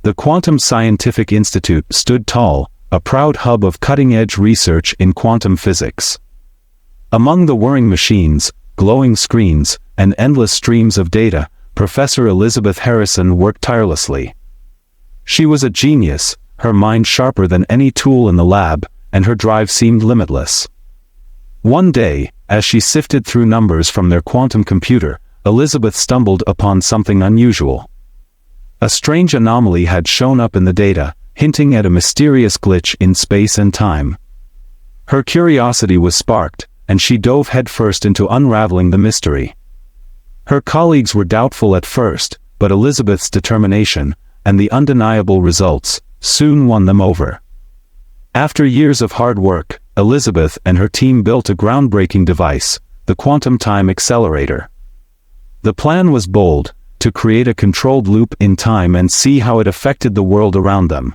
The Quantum Scientific Institute stood tall, a proud hub of cutting-edge research in quantum physics. Among the whirring machines, glowing screens, and endless streams of data, Professor Elizabeth Harrison worked tirelessly. She was a genius, her mind sharper than any tool in the lab, and her drive seemed limitless. One day, as she sifted through numbers from their quantum computer, Elizabeth stumbled upon something unusual. A strange anomaly had shown up in the data, hinting at a mysterious glitch in space and time. Her curiosity was sparked, and she dove headfirst into unraveling the mystery. Her colleagues were doubtful at first, but Elizabeth's determination, and the undeniable results, soon won them over. After years of hard work, Elizabeth and her team built a groundbreaking device, the Quantum Time Accelerator. The plan was bold, to create a controlled loop in time and see how it affected the world around them.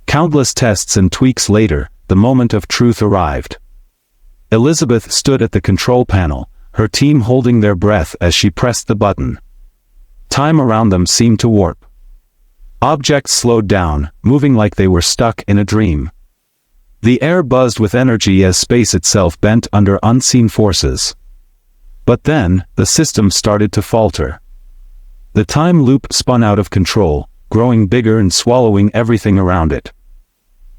Countless tests and tweaks later, the moment of truth arrived. Elizabeth stood at the control panel, her team holding their breath as she pressed the button. Time around them seemed to warp. Objects slowed down, moving like they were stuck in a dream. The air buzzed with energy as space itself bent under unseen forces. But then, the system started to falter. The time loop spun out of control, growing bigger and swallowing everything around it.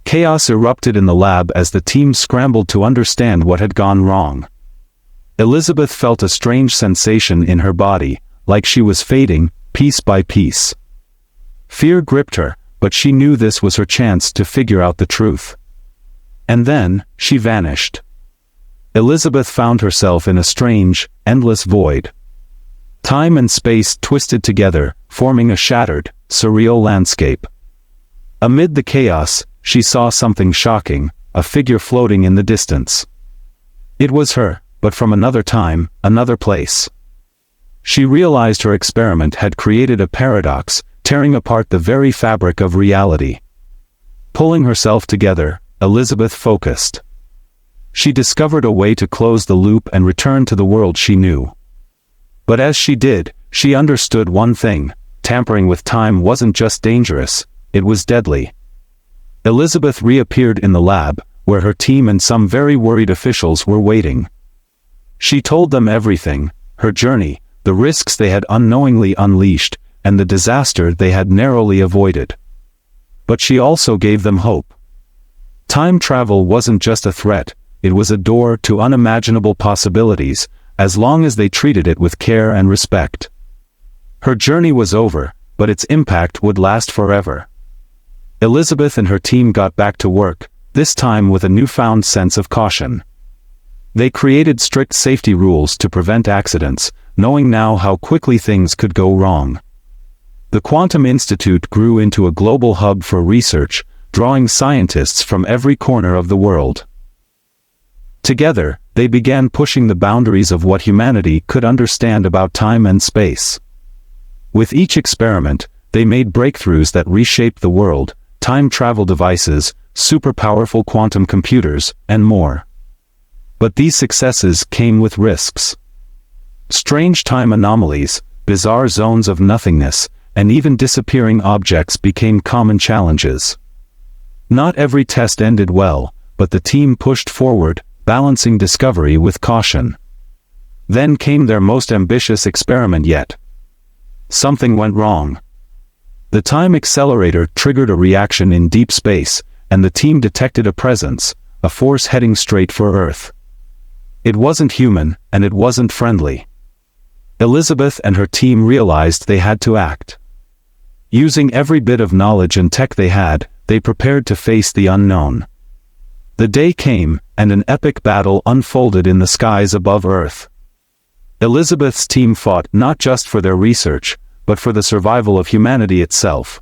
Chaos erupted in the lab as the team scrambled to understand what had gone wrong. Elizabeth felt a strange sensation in her body, like she was fading, piece by piece. Fear gripped her, but she knew this was her chance to figure out the truth. And then, she vanished. Elizabeth found herself in a strange, endless void. Time and space twisted together, forming a shattered, surreal landscape. Amid the chaos, she saw something shocking, a figure floating in the distance. It was her, but from another time, another place. She realized her experiment had created a paradox, tearing apart the very fabric of reality. Pulling herself together, Elizabeth focused. She discovered a way to close the loop and return to the world she knew. But as she did, she understood one thing: tampering with time wasn't just dangerous, it was deadly. Elizabeth reappeared in the lab, where her team and some very worried officials were waiting. She told them everything: her journey, the risks they had unknowingly unleashed, and the disaster they had narrowly avoided. But she also gave them hope. Time travel wasn't just a threat, it was a door to unimaginable possibilities, as long as they treated it with care and respect. Her journey was over, but its impact would last forever. Elizabeth and her team got back to work, this time with a newfound sense of caution. They created strict safety rules to prevent accidents, knowing now how quickly things could go wrong. The Quantum Institute grew into a global hub for research, drawing scientists from every corner of the world. Together, they began pushing the boundaries of what humanity could understand about time and space. With each experiment, they made breakthroughs that reshaped the world: time travel devices, super-powerful quantum computers, and more. But these successes came with risks. Strange time anomalies, bizarre zones of nothingness, and even disappearing objects became common challenges. Not every test ended well, but the team pushed forward, balancing discovery with caution. Then came their most ambitious experiment yet. Something went wrong. The time accelerator triggered a reaction in deep space, and the team detected a presence, a force heading straight for Earth. It wasn't human, and it wasn't friendly. Elizabeth and her team realized they had to act. Using every bit of knowledge and tech they had, they prepared to face the unknown. The day came, and an epic battle unfolded in the skies above Earth. Elizabeth's team fought not just for their research, but for the survival of humanity itself.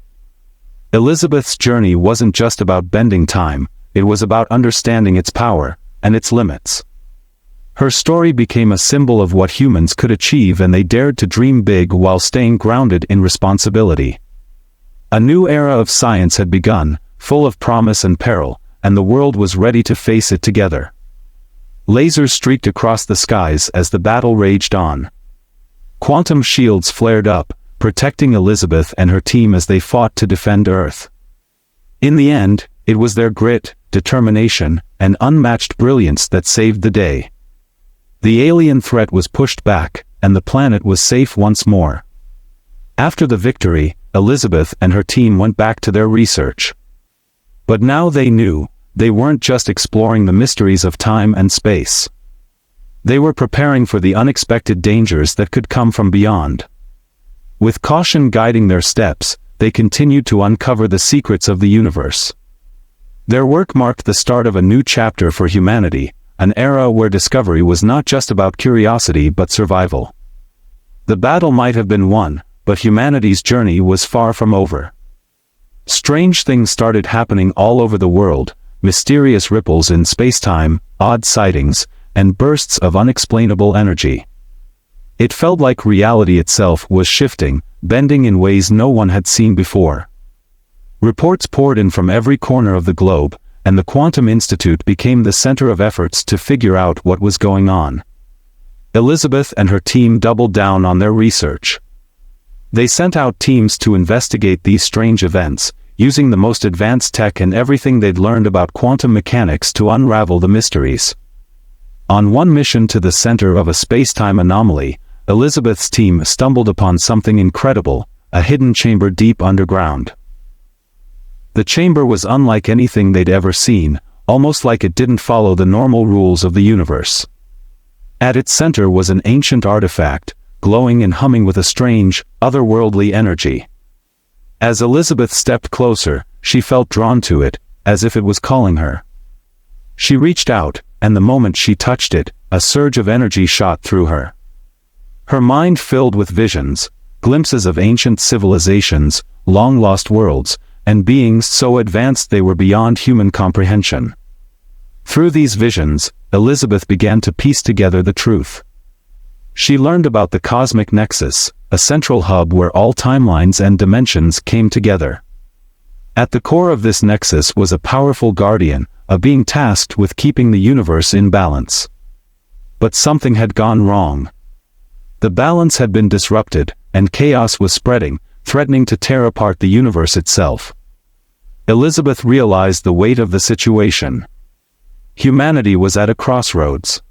Elizabeth's journey wasn't just about bending time, it was about understanding its power, and its limits. Her story became a symbol of what humans could achieve, and they dared to dream big while staying grounded in responsibility. A new era of science had begun, full of promise and peril, and the world was ready to face it together. Lasers streaked across the skies as the battle raged on. Quantum shields flared up, protecting Elizabeth and her team as they fought to defend Earth. In the end, it was their grit, determination, and unmatched brilliance that saved the day. The alien threat was pushed back, and the planet was safe once more. After the victory, Elizabeth and her team went back to their research. But now they knew, they weren't just exploring the mysteries of time and space. They were preparing for the unexpected dangers that could come from beyond. With caution guiding their steps, they continued to uncover the secrets of the universe. Their work marked the start of a new chapter for humanity, an era where discovery was not just about curiosity but survival. The battle might have been won, but humanity's journey was far from over. Strange things started happening all over the world, mysterious ripples in space-time, odd sightings, and bursts of unexplainable energy. It felt like reality itself was shifting, bending in ways no one had seen before. Reports poured in from every corner of the globe, and the Quantum Institute became the center of efforts to figure out what was going on. Elizabeth and her team doubled down on their research. They sent out teams to investigate these strange events, using the most advanced tech and everything they'd learned about quantum mechanics to unravel the mysteries. On one mission to the center of a space-time anomaly, Elizabeth's team stumbled upon something incredible, a hidden chamber deep underground. The chamber was unlike anything they'd ever seen, almost like it didn't follow the normal rules of the universe. At its center was an ancient artifact, glowing and humming with a strange, otherworldly energy. As Elizabeth stepped closer, she felt drawn to it, as if it was calling her. She reached out, and the moment she touched it, a surge of energy shot through her. Her mind filled with visions, glimpses of ancient civilizations, long-lost worlds, and beings so advanced they were beyond human comprehension. Through these visions, Elizabeth began to piece together the truth. She learned about the cosmic nexus, a central hub where all timelines and dimensions came together. At the core of this nexus was a powerful guardian, a being tasked with keeping the universe in balance. But something had gone wrong. The balance had been disrupted, and chaos was spreading, threatening to tear apart the universe itself. Elizabeth realized the weight of the situation. Humanity was at a crossroads.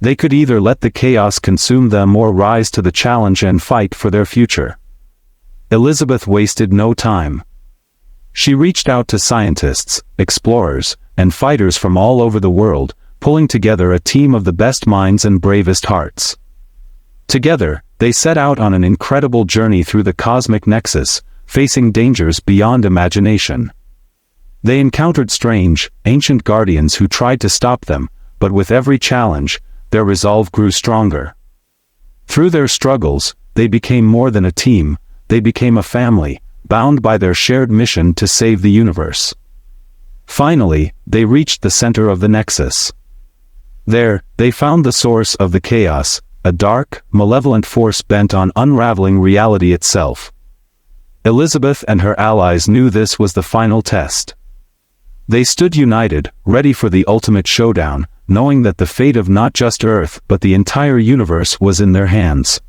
They could either let the chaos consume them or rise to the challenge and fight for their future. Elizabeth wasted no time. She reached out to scientists, explorers, and fighters from all over the world, pulling together a team of the best minds and bravest hearts. Together, they set out on an incredible journey through the cosmic nexus, facing dangers beyond imagination. They encountered strange, ancient guardians who tried to stop them, but with every challenge, their resolve grew stronger. Through their struggles, they became more than a team, they became a family, bound by their shared mission to save the universe. Finally, they reached the center of the nexus. There, they found the source of the chaos, a dark, malevolent force bent on unraveling reality itself. Elizabeth and her allies knew this was the final test. They stood united, ready for the ultimate showdown, knowing that the fate of not just Earth but the entire universe was in their hands.